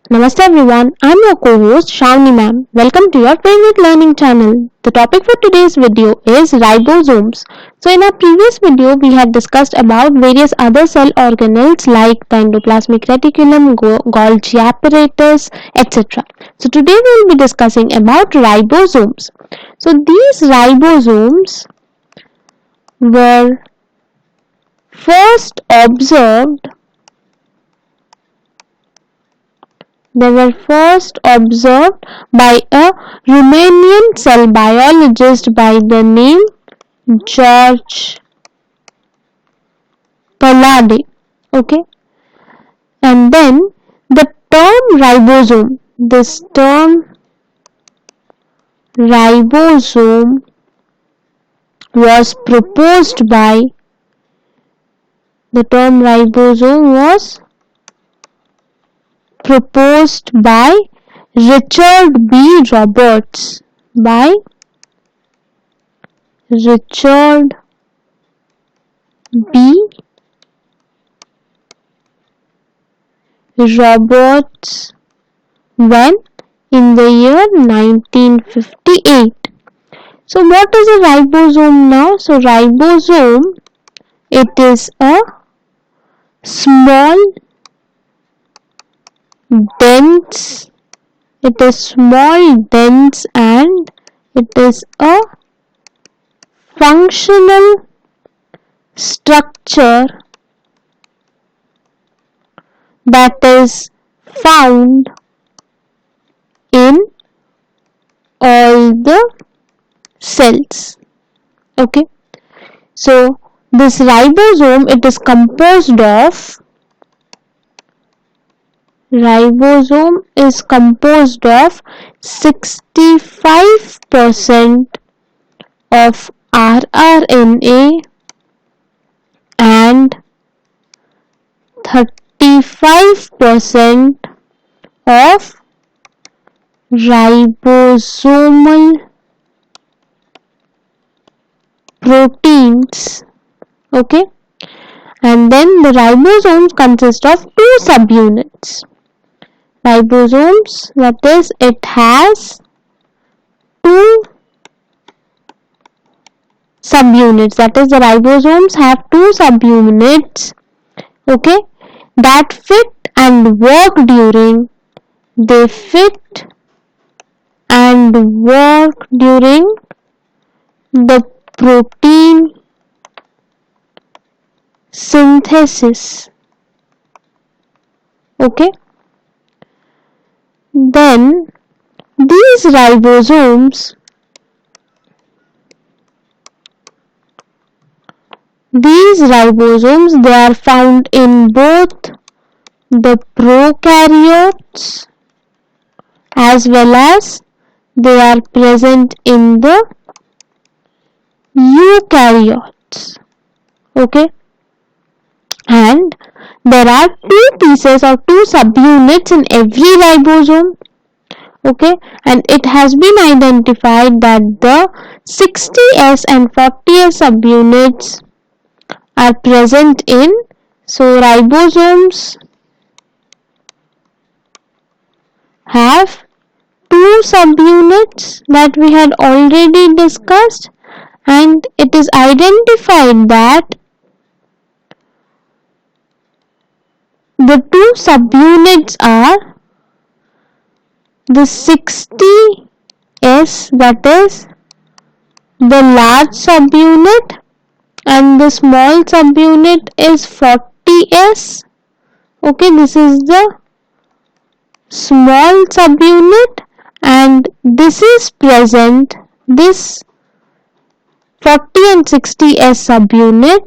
Namaste everyone, I'm your co-host Shravani ma'am. Welcome to your favorite learning channel. The topic for today's video is ribosomes. So in our previous video we had discussed about various other cell organelles like the endoplasmic reticulum, Golgi apparatus, etc. So today we will be discussing about ribosomes. So these ribosomes were first observed They were first observed by a Romanian cell biologist by the name George Palade. Okay, and then the term ribosome was proposed by Richard B. Roberts. When in the year 1958. So what is a ribosome now? So ribosome, it is a small dense and it is a functional structure that is found in all the cells. Okay, so this ribosome, it is composed of 65% of rRNA and 35% of ribosomal proteins. Okay, and then the ribosomes consist of two subunits. Ribosomes, that is, it has two subunits. That is, the ribosomes have two subunits, okay, that fit and work during the protein synthesis. Okay, then these ribosomes they are found in both the prokaryotes as well as they are present in the eukaryotes. Okay, and there are two pieces or two subunits in every ribosome. Okay, and it has been identified that the 60S and 40S subunits are present in, so ribosomes have two subunits that we had already discussed, and it is identified that the two subunits are the 60S, that is the large subunit, and the small subunit is 40S. Okay, this is the small subunit, and this is present, this 40 and 60S subunit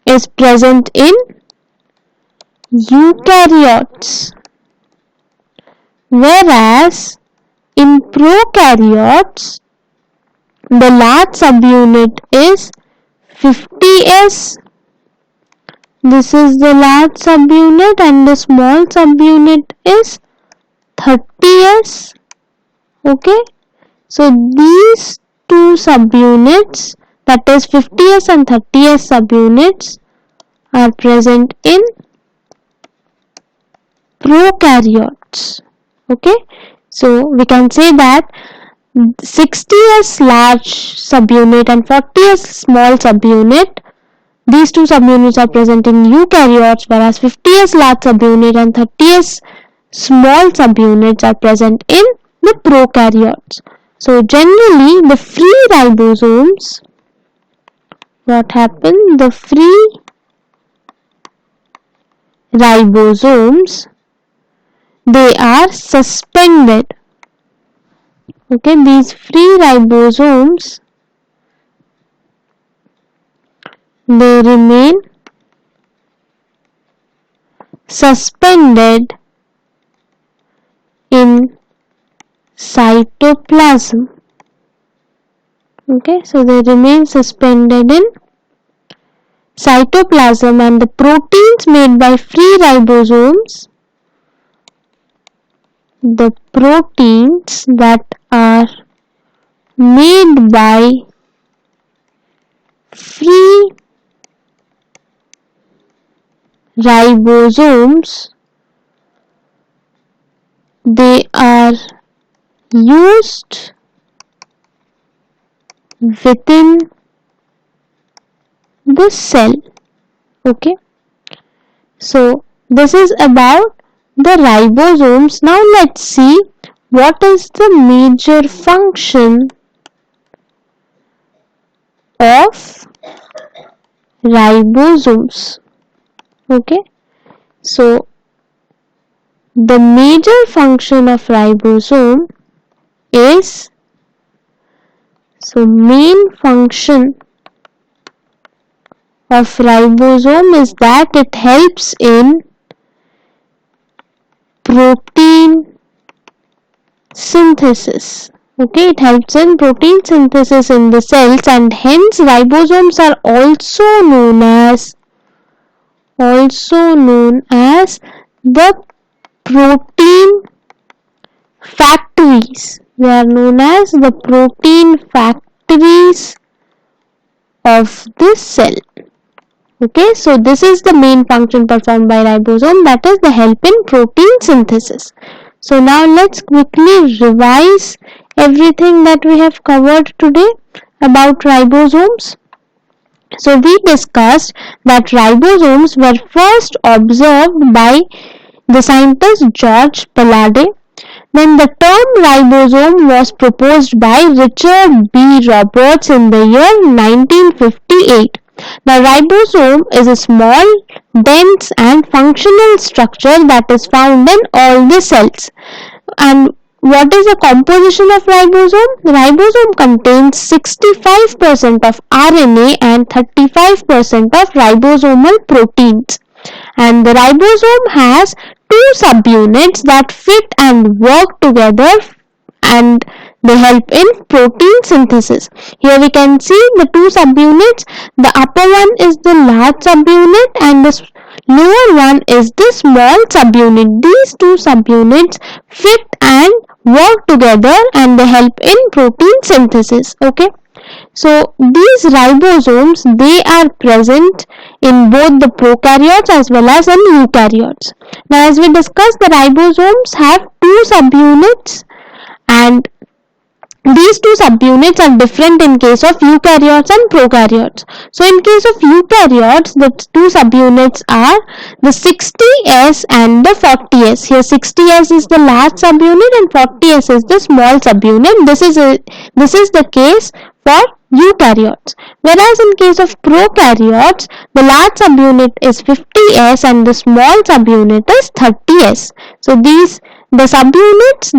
is present in eukaryotes, whereas in prokaryotes the large subunit is 50S. This is the large subunit and the small subunit is 30S. Okay, so these two subunits, that is 50S and 30S subunits, are present in prokaryotes. Okay, so we can say that 60s large subunit and 40s small subunit, these two subunits are present in eukaryotes, whereas 50s large subunit and 30s small subunits are present in the prokaryotes. So generally the free ribosomes, what happened? The free ribosomes, they are suspended. Okay, these free ribosomes, they remain suspended in cytoplasm. Okay, so they remain suspended in cytoplasm, and the proteins made by free ribosomes, the proteins that are made by free ribosomes, they are used within the cell. Okay, so this is about the ribosomes. Now let's see what is the major function of ribosomes. Okay, so the major function of ribosome is, so main function of ribosome is that it helps in protein synthesis. Okay, it helps in protein synthesis in the cells, and hence ribosomes are also known as the protein factories. They are known as the protein factories of the cell. Okay, so this is the main function performed by ribosome, that is the help in protein synthesis. So now let's quickly revise everything that we have covered today about ribosomes. So we discussed that ribosomes were first observed by the scientist George Palade. Then the term ribosome was proposed by Richard B. Roberts in the year 1958. The ribosome is a small, dense and functional structure that is found in all the cells. And what is the composition of ribosome? The ribosome contains 65% of RNA and 35% of ribosomal proteins. And the ribosome has two subunits that fit and work together, and they help in protein synthesis. Here we can see the two subunits. The upper one is the large subunit and the lower one is the small subunit. These two subunits fit and work together and they help in protein synthesis. Okay, so these ribosomes, they are present in both the prokaryotes as well as in eukaryotes. Now as we discussed, the ribosomes have two subunits, and these two subunits are different in case of eukaryotes and prokaryotes. So in case of eukaryotes, the two subunits are the 60S and the 40S. Here 60S is the large subunit and 40S is the small subunit. This is the case for eukaryotes. Whereas in case of prokaryotes, the large subunit is 50S and the small subunit is 30S. So the subunits,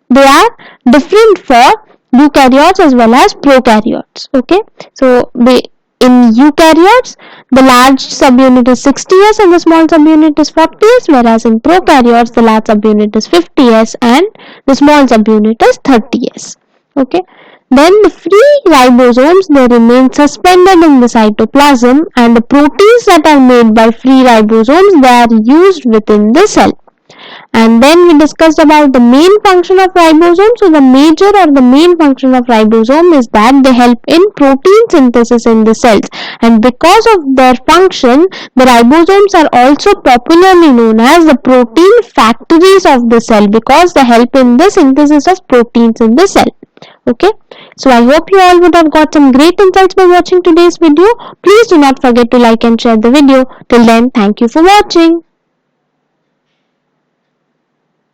they are different for eukaryotes as well as prokaryotes. Okay, so in eukaryotes, the large subunit is 60S and the small subunit is 40S, whereas in prokaryotes, the large subunit is 50S and the small subunit is 30S. Okay, then the free ribosomes, they remain suspended in the cytoplasm, and the proteins that are made by free ribosomes, they are used within the cell. And And then we discussed about the main function of ribosome. So the major or the main function of ribosome is that they help in protein synthesis in the cells, and because of their function, the ribosomes are also popularly known as the protein factories of the cell, because they help in the synthesis of proteins in the cell. Okay, so I hope you all would have got some great insights by watching today's video. Please do not forget to like and share the video. Till then, thank you for watching.